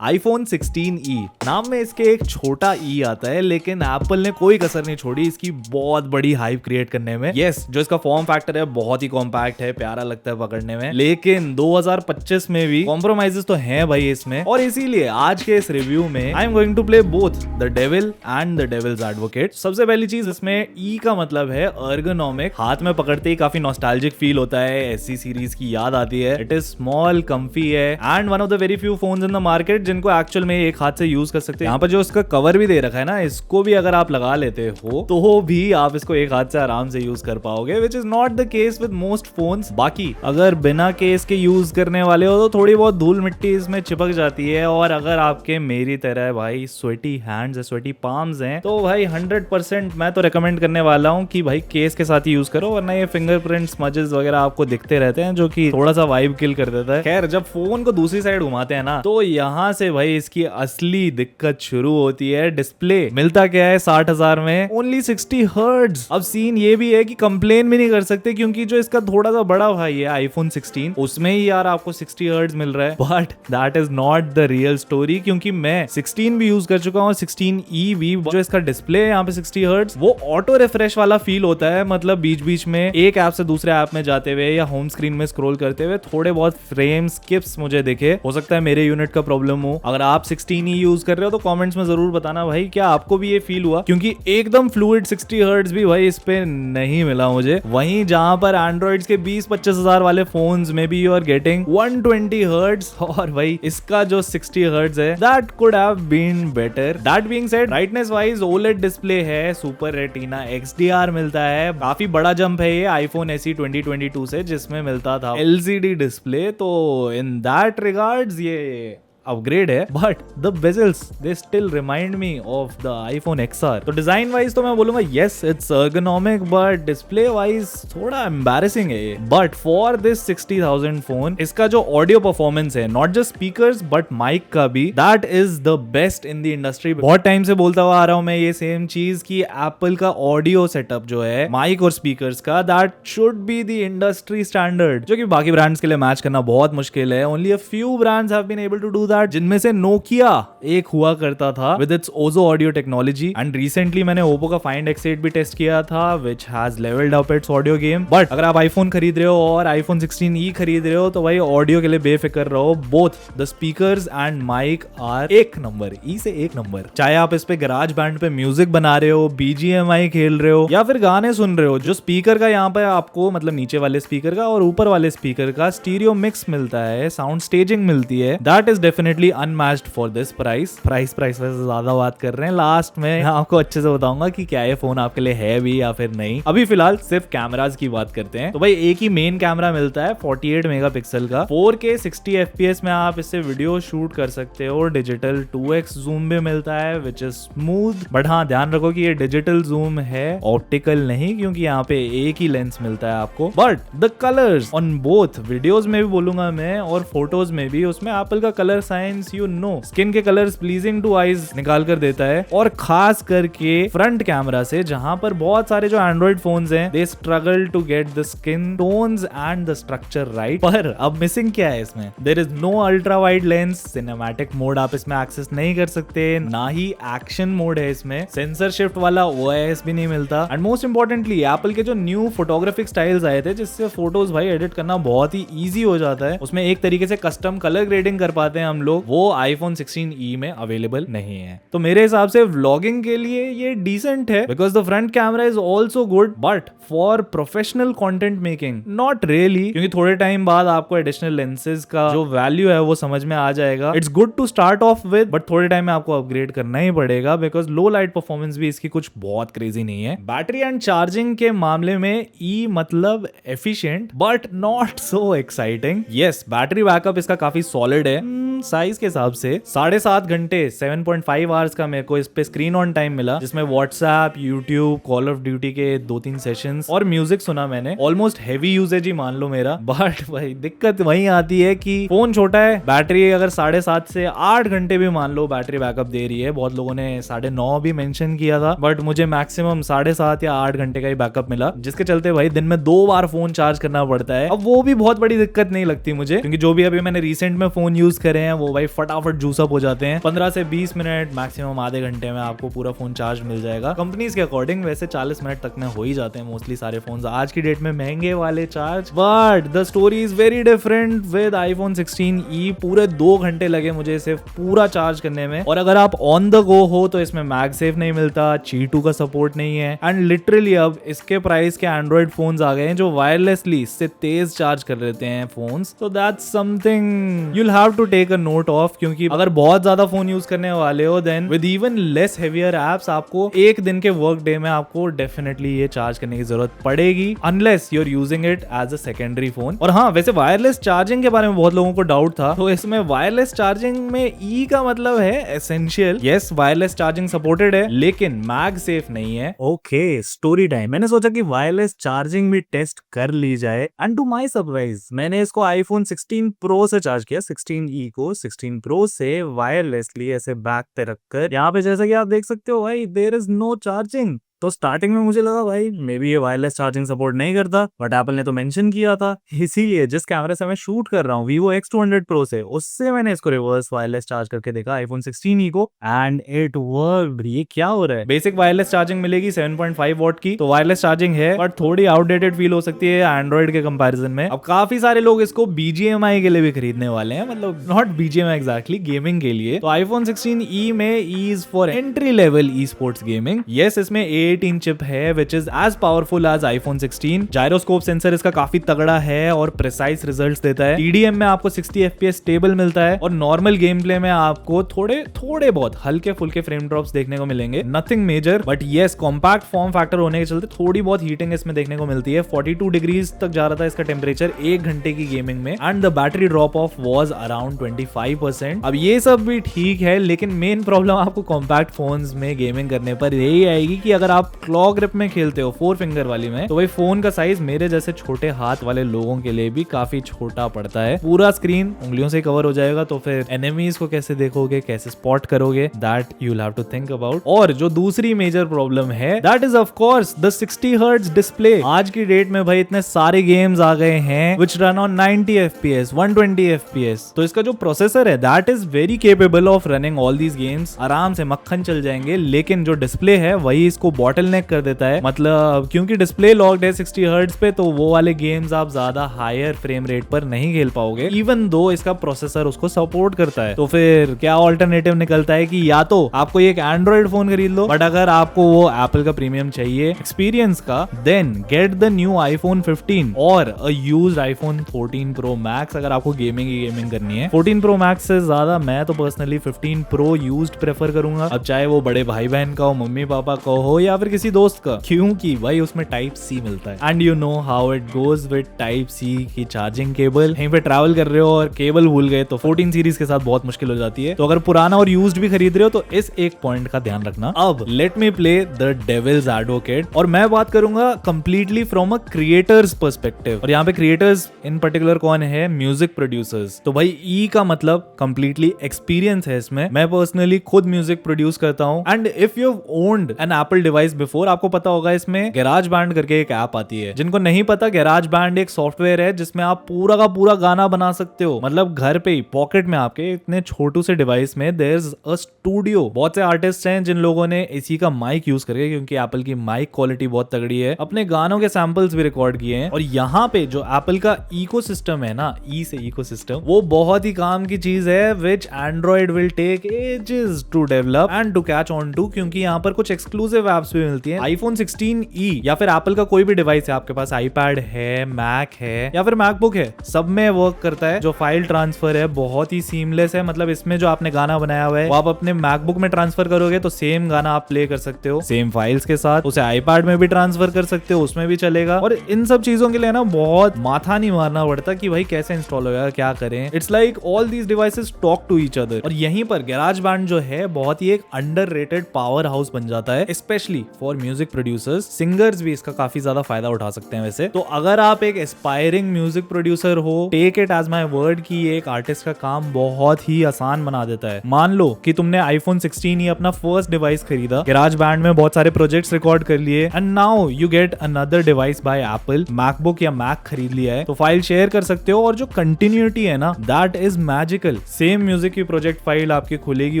iPhone 16e नाम में इसके एक छोटा ई आता है, लेकिन एप्पल ने कोई कसर नहीं छोड़ी इसकी बहुत बड़ी हाइप क्रिएट करने में। यस, जो इसका फॉर्म फैक्टर है बहुत ही कॉम्पैक्ट है, प्यारा लगता है पकड़ने में, लेकिन 2025 में भी कॉम्प्रोमाइजेस तो हैं भाई इसमें। और इसीलिए आज के इस रिव्यू में I am going to play both the devil and the devil's advocate. सबसे पहली चीज, इसमें ई का मतलब है अर्गोनॉमिक। हाथ में पकड़ते ही काफी नॉस्टैल्जिक फील होता है, एससी सीरीज की याद आती है। इट इज स्मॉल, कंफी है and one of the very few phones in the market जिनको एक्चुअल में एक हाथ से यूज कर सकते हैं। यहाँ पर जो इसका कवर भी दे रखा है ना, इसको भी अगर आप लगा लेते हो तो भी आप इसको एक हाथ से आराम से यूज कर पाओगे, which is not the case with most phones. बाकी अगर बिना केस के यूज करने वाले हो तो थोड़ी बहुत धूल मिट्टी इसमें चिपक जाती है, और अगर आपके मेरी तरह भाई स्वेटी हैंड्स, स्वेटी पाम्स हैं, तो भाई 100% मैं तो रेकमेंड करने वाला हूँ कि भाई केस के साथ ही यूज करो, वरना ये फिंगरप्रिंट स्मजेस वगैरह आपको दिखते रहते हैं जो कि थोड़ा सा वाइब किल कर देता है। खैर, जब फोन को दूसरी साइड घुमाते हैं ना, तो यहाँ से भाई इसकी असली दिक्कत शुरू होती है। डिस्प्ले मिलता क्या है 60,000 में, ओनली 60 हर्ट्ज। अब सीन ये भी है कि कंप्लेन भी नहीं कर सकते, क्योंकि जो इसका थोड़ा सा बड़ा भाई है iPhone 16, उसमें ही यार आपको 60 हर्ट्ज मिल रहा है। But that is not the real story, क्योंकि मैं 16 भी यूज कर चुका हूँ, 16e भी। जो इसका डिस्प्ले है यहाँ पे 60 हर्ट्ज, वो ऑटो रिफ्रेश वाला फील होता है। मतलब बीच बीच में एक ऐप से दूसरे ऐप में जाते हुए या होम स्क्रीन में स्क्रॉल करते हुए थोड़े बहुत फ्रेम स्किप्स मुझे दिखे। हो सकता है मेरे यूनिट का प्रॉब्लम हो। अगर आप 16e यूज कर रहे हो तो कमेंट्स में जरूर बताना भाई क्या आपको भी ये फील हुआ, क्योंकि एकदम फ्लूइड 60 हर्ट्ज भी भाई इस पे नहीं मिला मुझे। वहीं जहां पर एंड्रॉइड्स के 20-25 हजार वाले फोन्स में भी यू आर गेटिंग 120 हर्ट्ज, और भाई इसका जो 60 हर्ट्ज है that could have been better. That being said, brightness wise OLED display है, सुपर रेटिना XDR मिलता है। काफी बड़ा जंप है ये iPhone SE 2022 से, जिसमें मिलता था LCD डिस्प्ले। तो इन दैट रिगार्ड्स ये अपग्रेड है, but the bezels they still remind me of the iPhone XR। तो डिजाइन वाइज तो मैं बोलूंगा yes it's ergonomic, but display wise थोड़ा एम्बैरेसिंग है ये। बट फॉर दिस 60,000 फोन, इसका जो ऑडियो परफॉर्मेंस है, not just speakers but mic का भी, that is the best in the industry. बहुत टाइम से बोलता हुआ आ रहा हूं मैं ये सेम चीज कि एप्पल का ऑडियो सेटअप जो है माइक और स्पीकर्स का, that should be the industry standard, जो कि बाकी ब्रांड्स के लिए मैच करना बहुत मुश्किल है। Only a few brands have been able to do that, जिनमें से नोकिया एक हुआ करता था with its Ozo audio technology. And recently मैंने ओप्पो का Find X8 भी टेस्ट किया था, which has levelled up its audio game. But अगर आप iPhone खरीद रहे हो और iPhone 16e खरीद रहे हो, तो भाई ऑडियो के लिए बेफिक्र रहो। Both the speakers and mic are एक नंबर, ई से एक नंबर। चाहे आप इस पे गराज बैंड पे म्यूजिक बना रहे हो, BGMI खेल रहे हो, या फिर गाने सुन रहे हो, जो स्पीकर का यहाँ पे आपको, मतलब नीचे वाले स्पीकर का और ऊपर वाले स्पीकर का स्टीरियो मिक्स मिलता है, साउंड स्टेजिंग मिलती है, that is definitely unmatched for this price. Price वैसे ज्यादा बात कर रहे हैं, लास्ट में आपको अच्छे से बताऊंगा कि क्या ये फोन आपके लिए है भी या फिर नहीं। अभी फिलहाल सिर्फ कैमरास की बात करते हैं। तो भाई एक ही मेन कैमरा मिलता है 48 मेगापिक्सल का, 4K 60 FPS में आप इससे वीडियो शूट कर सकते हो। डिजिटल 2x जूम भी मिलता है, विच इज स्मूथ। बट हाँ, ध्यान रखो कि ये डिजिटल जूम है, ऑप्टिकल नहीं, क्योंकि यहाँ पे एक ही लेंस मिलता है आपको। But the colours on both, videos में भी बोलूंगा मैं और फोटोज में भी, उसमें एप्पल का कलर साइंस स्किन के कलर्स प्लीजिंग टू आईज निकाल कर देता है। और खास करके फ्रंट कैमरा से, जहां पर बहुत सारे जो एंड्रॉइड फोन्स हैं, they struggle to get the skin tones and the structure right. पर अब मिसिंग क्या है इसमें? There is no ultra wide lens, cinematic mode आप इसमें एक्सेस नहीं कर सकते, ना ही एक्शन मोड है इसमें, सेंसर शिफ्ट वाला OIS भी नहीं मिलता। एंड मोस्ट इंपॉर्टेंटली, एप्पल के जो न्यू फोटोग्राफिक स्टाइल्स आए थे, जिससे फोटोज भाई एडिट करना बहुत ही ईजी हो जाता है, उसमें एक तरीके से कस्टम कलर ग्रेडिंग कर पाते हैं हम लोग, वो iPhone 16e में अवेलेबल नहीं है। तो मेरे हिसाब से व्लॉगिंग के लिए ये डिसेंट है, because the front camera is also good, but for professional content making not really, क्योंकि थोड़े टाइम बाद आपको एडिशनल लेंसेज का जो वैल्यू है वो समझ में आ जाएगा। It's good to start off with, but थोड़े टाइम में आपको अपग्रेड करना ही पड़ेगा, बिकॉज लो लाइट परफॉर्मेंस भी इसकी कुछ बहुत क्रेजी नहीं है। बैटरी एंड चार्जिंग के मामले में ई मतलब efficient, but not so exciting. Yes, battery backup इसका काफी सॉलिड है। साइज के हिसाब से 7.5 घंटे 7.5 आवर्स का मेरे को इस पे स्क्रीन ऑन टाइम मिला, जिसमें WhatsApp, YouTube, call of duty के 2-3 सेशंस और म्यूजिक सुना मैंने। ऑलमोस्ट हैवी यूजेज ही मान लो मेरा। बट भाई दिक्कत वहीं आती है कि फोन छोटा है, बैटरी अगर 7.5 से 8 घंटे भी मान लो बैटरी बैकअप दे रही है, बहुत लोगों ने 9.5 भी मेंशन किया था, बट मुझे मैक्सिमम 7.5 या 8 घंटे का ही बैकअप मिला, जिसके चलते भाई दिन में 2 बार फोन चार्ज करना पड़ता है। अब वो भी बहुत बड़ी दिक्कत नहीं लगती मुझे, क्योंकि जो भी अभी मैंने रिसेंट में फोन यूज करे हैं वो भाई फटाफट जूस अप हो जाते हैं। 15 से 20 मिनट मैक्सिमम आधे घंटे में आपको पूरा फोन चार्ज मिल जाएगा। कंपनीज के अकॉर्डिंग वैसे 40 मिनट तक में हो ही जाते हैं मोस्टली सारे फोन आज की डेट में महंगे वाले charge. But the story is very different with iPhone 16e। पूरे 2 घंटे लगे मुझे इसे पूरा चार्ज करने में। और अगर आप ऑन द गो हो तो इसमें मैगसेफ नहीं मिलता, Qi2 का सपोर्ट नहीं है एंड लिटरली अब इसके प्राइस के एंड्रॉइड फोन्स आ गए हैं जो वायरलेसली इससे तेज चार्ज कर लेते हैं फोन्स। तो that's something you'll have to take a note of, क्योंकि अगर बहुत ज्यादा फोन यूज करने वाले हो then with even less heavier apps आपको एक दिन के वर्क डे में आपको डेफिनेटली ये चार्ज करने की जरूरत पड़ेगी unless you are using it as a secondary phone. और हाँ, वैसे वायरलेस चार्जिंग के बारे में बहुत लोगों को डाउट था, तो इसमें वायरलेस चार्जिंग में ई का मतलब है essential. Yes, wireless charging supported है लेकिन मैग सेफ नहीं है। Okay, story time. मैंने सोचा कि वायरलेस चार्जिंग भी टेस्ट कर ली जाए एंड टू माय सरप्राइज मैंने इसको आईफोन 16 प्रो से चार्ज किया। 16e को 16 प्रो से वायरलेसली ऐसे बैक पे रखकर। यहाँ पे जैसा कि आप देख सकते हो भाई, देयर इज नो चार्जिंग। तो स्टार्टिंग में मुझे लगा भाई मे बी ये वायरलेस चार्जिंग सपोर्ट नहीं करता, बट एप्पल ने तो मेंशन किया था। इसीलिए जिस कैमरे से मैं शूट कर रहा हूँ Vivo X200 Pro से, उससे मैंने इसको रिवर्स वायरलेस चार्ज करके देखा आईफोन 16e को एंड इट वर्कड। ये क्या हो रहा है? बेसिक वायरलेस चार्जिंग मिलेगी 7.5 वॉट की, तो वायरलेस चार्जिंग है बट थोड़ी आउटडेटेड फील हो सकती है एंड्रॉइड के कंपैरिजन में। अब काफी सारे लोग इसको BGMI के लिए भी खरीदने वाले हैं, मतलब नॉट BGMI एग्जैक्टली, गेमिंग के लिए। तो आईफोन 16e में E is for entry level e sports gaming. Yes, इसमें A18 चिप है which is as powerful as iPhone 16। Gyroscope sensor इसका काफी तगड़ा है और प्रिसाइज रिजल्ट्स देता है। TDM में आपको 60 FPS स्टेबल मिलता है और नॉर्मल गेम प्ले में आपको थोड़े बहुत हल्के फुल्के फ्रेम ड्रॉप्स देखने को मिलेंगे, nothing major. But yes, compact form factor होने के चलते थोड़ी बहुत हीटिंग इसमें देखने को मिलती है। 42 डिग्रीज तक जा रहा था इसका टेम्परेचर 1 घंटे की गेमिंग में and the battery drop of was around 25%। अब ये सब भी ठीक है, लेकिन मेन प्रॉब्लम आपको कॉम्पैक्ट फोन्स में गेमिंग करने पर यही आएगी कि अगर आप क्लॉ ग्रिप में खेलते हो 4 फिंगर वाली में, तो भाई फोन का साइज मेरे जैसे छोटे हाथ वाले लोगों के लिए भी काफी छोटा पड़ता है। पूरा स्क्रीन उंगलियों से कवर हो जाएगा, तो फिर एनिमीज को कैसे देखोगे, कैसे स्पॉट करोगे, that you will have to think about. और जो दूसरी मेजर प्रॉब्लम है that is of course the 60 hertz display. आज की डेट में भाई इतने सारे गेम्स आ गए हैं which run on 90 FPS 120 FPS, तो इसका जो प्रोसेसर है that is very capable of running all these games, आराम से मक्खन चल जाएंगे। लेकिन जो डिस्प्ले है वही इसको बॉटलनेक कर देता है, मतलब क्योंकि डिस्प्ले लॉक्ड है 60 हर्ट्ज पे, तो वो वाले गेम्स आप ज्यादा हायर फ्रेम रेट पर नहीं खेल पाओगे इवन दो इसका प्रोसेसर उसको सपोर्ट करता है। तो फिर क्या ऑल्टरनेटिव निकलता है कि या तो आपको एक एंड्रॉइड फोन खरीद लो, बट अगर आपको वो एप्पल का प्रीमियम चाहिए एक्सपीरियंस का, then get the new iPhone 15 और a used iPhone 14 Pro Max अगर आपको गेमिंग करनी है। 14 प्रो मैक्स से ज्यादा मैं तो पर्सनली 15 प्रो यूज्ड प्रेफर करूंगा, अब चाहे वो बड़े भाई बहन का हो, मम्मी पापा का हो या फिर किसी दोस्त का, क्योंकि भाई उसमें टाइप सी मिलता है and you know how it goes with type C की चार्जिंग केबल। कहीं पे ट्रैवल कर रहे हो और केबल भूल गए तो 14 सीरीज के साथ बहुत मुश्किल हो जाती है। तो अगर पुराना और यूज्ड भी खरीद रहे हो तो इस एक पॉइंट का ध्यान रखना। अब let me play the devil's advocate और मैं बात करूंगा completely from a creators perspective. और यहाँ पे क्रिएटर्स इन पर्टिकुलर कौन है? Music producers. तो भाई ई का मतलब कंप्लीटली एक्सपीरियंस है इसमें। मैं पर्सनली खुद म्यूजिक प्रोड्यूस करता हूँ and if you have owned an Apple device before, आपको पता होगा इसमें गैराज बैंड करके एक ऐप आती है। जिनको नहीं पता, गैराज बैंड एक सॉफ्टवेयर है जिसमें आप पूरा का पूरा गाना बना सकते हो, मतलब घर पे ही पॉकेट में आपके इतने छोटू से डिवाइस में देयर इज अ स्टूडियो। बहुत से आर्टिस्ट हैं जिन लोगों ने इसी का माइक यूज करके, क्योंकि एप्पल की माइक क्वालिटी बहुत तगड़ी है, अपने गानों के सैंपल्स भी रिकॉर्ड किए हैं। और यहाँ पे जो एप्पल का इकोसिस्टम है ना, ई से इकोसिस्टम, वो बहुत ही काम की चीज है which Android will take ages to develop and to catch on to, क्योंकि यहाँ पर कुछ एक्सक्लूसिव एप्स भी मिलती है। आईफोन 16e या फिर एप्पल का कोई भी डिवाइस है, आपके पास आईपैड है, मैक है या फिर मैकबुक है, सब में वर्क करता है। जो फाइल ट्रांसफर है बहुत ही सीमलेस है, मतलब इसमें जो आपने गाना बनाया हुआ है वो आप अपने मैकबुक में ट्रांसफर करोगे तो सेम गाना आप प्ले कर सकते हो सेम फाइल्स के साथ। उसे आईपैड में भी ट्रांसफर कर सकते हो, उसमें भी चलेगा। और इन सब चीजों के लिए ना बहुत माथा नहीं मारना पड़ता कि भाई कैसे इंस्टॉल होगा, क्या करें। It's like all these devices talk to each other. और यहीं पर गैराज बैंड जो है बहुत ही एक अंडररेटेड पावर हाउस बन जाता है, specially for music producers, singers भी इसका काफी ज्यादा फायदा उठा सकते हैं वैसे। तो अगर आप एक एस्पायरिंग म्यूजिक प्रोड्यूसर हो, take it as my word कि ये एक आर्टिस्ट का काम बहुत ही आसान बना देता है। मान लो कि तुमने iPhone 16 ही अपना फर्स्ट डिवाइस खरीदा, गैराज बैंड में बहुत सारे प्रोजेक्ट्स रिकॉर्ड कर लिए, and now you get another device bye Apple, MacBook या मैक खरीद लिया है, तो फाइल शेयर कर सकते हो, और जो कंटिन्यूटी है ना, that is magical. Same music की प्रोजेक्ट फाइल आपकी खुलेगी,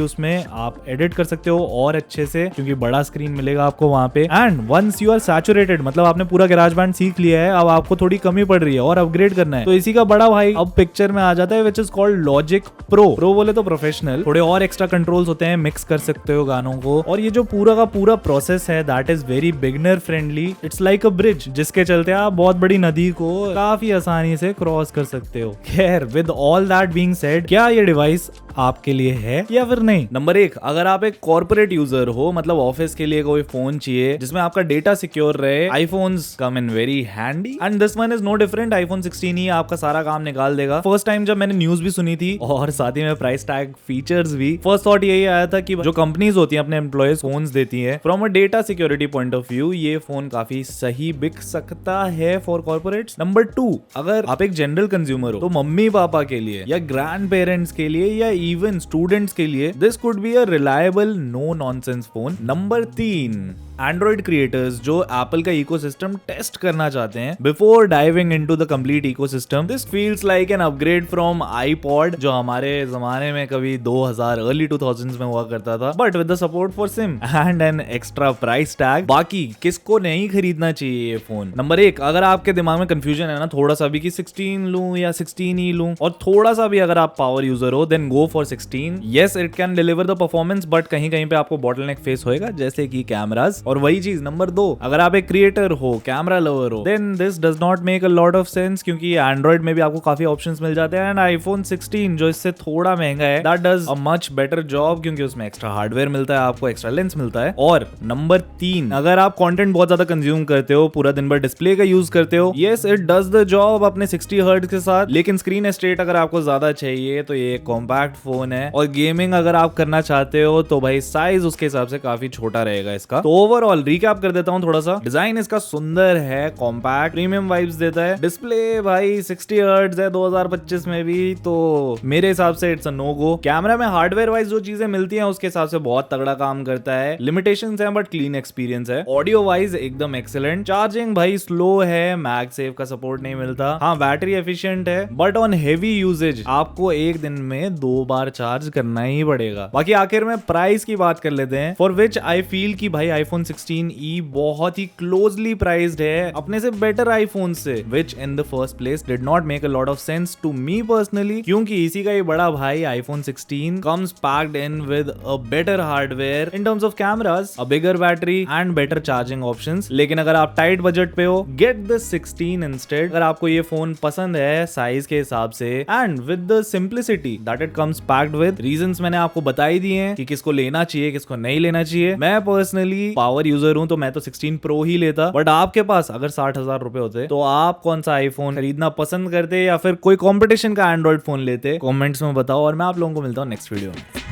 उसमें आप एडिट कर सकते हो और अच्छे से, क्योंकि बड़ा स्क्रीन मिलेगा आपको वहां पे। And once you are saturated, मतलब आपने पूरा गैराज बैंड सीख लिया है, अब आपको थोड़ी कमी पड़ रही है और अपग्रेड करना है, तो इसी का बड़ा भाई अब पिक्चर में आ जाता है, which is called logic pro. Pro बोले तो प्रोफेशनल, थोड़े और एक्स्ट्रा कंट्रोल्स होते हैं, मिक्स कर सकते हो गानों को, और ये जो पूरा का पूरा प्रोसेस है that is very beginner friendly. It's like a bridge, जिसके चलते आप बहुत बड़ी नदी को काफी आसानी से क्रॉस कर सकते हो। खैर, with all that being said, क्या ये डिवाइस आपके लिए है या फिर नहीं? नंबर 1, अगर आप एक कॉर्पोरेट यूजर हो, मतलब ऑफिस के लिए कोई फोन चाहिए जिसमें आपका डेटा सिक्योर रहे, iPhones come in very handy, and this one is no different. iPhone 16 ही आपका सारा काम निकाल देगा। फर्स्ट टाइम जब मैंने न्यूज भी सुनी थी और साथ ही में प्राइस टैग फीचर्स भी, फर्स्ट थॉट यही आया था कि जो कंपनीज होती हैं अपने एम्प्लॉयज फोन्स देती हैं, from a data security point of view ये फोन काफी सही बिक सकता है फॉर कॉर्पोरेट्स। नंबर 2, अगर आप एक जनरल कंज्यूमर हो, तो मम्मी पापा के लिए या ग्रैंड पेरेंट्स के लिए या इवन स्टूडेंट्स के लिए this could be a reliable no nonsense phone. Number 3, Android creators जो एप्पल का इकोसिस्टम टेस्ट करना चाहते हैं before diving into the complete ecosystem, this feels like an upgrade from iPod, जो हमारे जमाने में कभी 2000 अर्ली 2000s में हुआ करता था, but with the support for SIM and an extra price tag. बाकी किसको नहीं खरीदना चाहिए ये फोन? नंबर 1, अगर आपके दिमाग में कंफ्यूजन है ना थोड़ा सा भी कि 16 लूं या 16 ही लूं, और थोड़ा सा भी अगर आप पावर यूजर हो, then go for 16। Yes, it can deliver the performance, but कहीं कहीं पे आपको बॉटलनेक फेस होएगा, जैसे कि कैमरास। और वही चीज नंबर 2, अगर आप एक क्रिएटर हो, कैमरा लवर हो, then this does not make a lot of sense, क्योंकि एंड्रॉइड में भी आपको काफी ऑप्शंस मिल जाते हैं, एंड iPhone 16 जो इससे थोड़ा महंगा है, that does a much better job, क्योंकि उसमें एक्स्ट्रा हार्डवेयर मिलता है, आपको एक्स्ट्रा लेंस मिलता है। और नंबर 3, अगर आप कंटेंट बहुत ज्यादा कंज्यूम करते हो, पूरा दिन भर डिस्प्ले का यूज करते हो, yes it does the job अपने 60 हर्ट्ज के साथ, लेकिन स्क्रीन एस्टेट अगर आपको ज्यादा चाहिए तो ये कॉम्पैक्ट फोन है, और गेमिंग अगर आप करना चाहते हो तो भाई साइज उसके हिसाब से काफी छोटा रहेगा इसका। तो ओवरऑल रिकैप कर देता हूं थोड़ा सा, डिजाइन इसका सुंदर है, कॉम्पैक्ट, प्रीमियम वाइब्स देता है, डिस्प्ले भाई 60 हर्ट्ज है 2025 में भी, तो मेरे हिसाब से it's a no go. Camera में हार्डवेयर वाइज जो चीजें मिलती हैं उसके हिसाब से बहुत तगड़ा काम करता है, लिमिटेशंस हैं बट क्लीन एक्सपीरियंस है। ऑडियो वाइज एकदम एक्सीलेंट, चार्जिंग भाई स्लो है, मैगसेफ का सपोर्ट नहीं मिलता, हाँ बैटरी एफिशिएंट है, बट ऑन हेवी यूजेज आपको एक दिन में 2 बार चार्ज करना ही पड़ेगा। बाकी आखिर में प्राइस की बात कर लेते हैं, फॉर विच आई फील कि भाई iPhone 16e बहुत ही क्लोजली प्राइस्ड है अपने से बेटर आईफोन से, which in the first place did not make a lot of sense to me personally, क्योंकि इसी का ये बड़ा भाई iPhone 16 comes packed in with a better hardware in terms of cameras, a bigger battery and better charging options. लेकिन अगर आप tight budget पे हो, गेट द 16 इंस्टेड। अगर आपको ये फोन पसंद है साइज के हिसाब से and with the simplicity that it comes packed with, reasons मैंने आपको बता ही दिए हैं कि किसको लेना चाहिए किसको नहीं लेना चाहिए। मैं पर्सनली पावर यूजर हूं तो मैं तो 16 प्रो ही लेता, बट आपके पास अगर 60,000 रुपए होते तो आप कौन सा आईफोन खरीदना पसंद करते या फिर कोई कंपटीशन का एंड्रॉइड फोन लेते? कमेंट्स में बताओ, और मैं आप लोगों को मिलता हूं नेक्स्ट वीडियो में।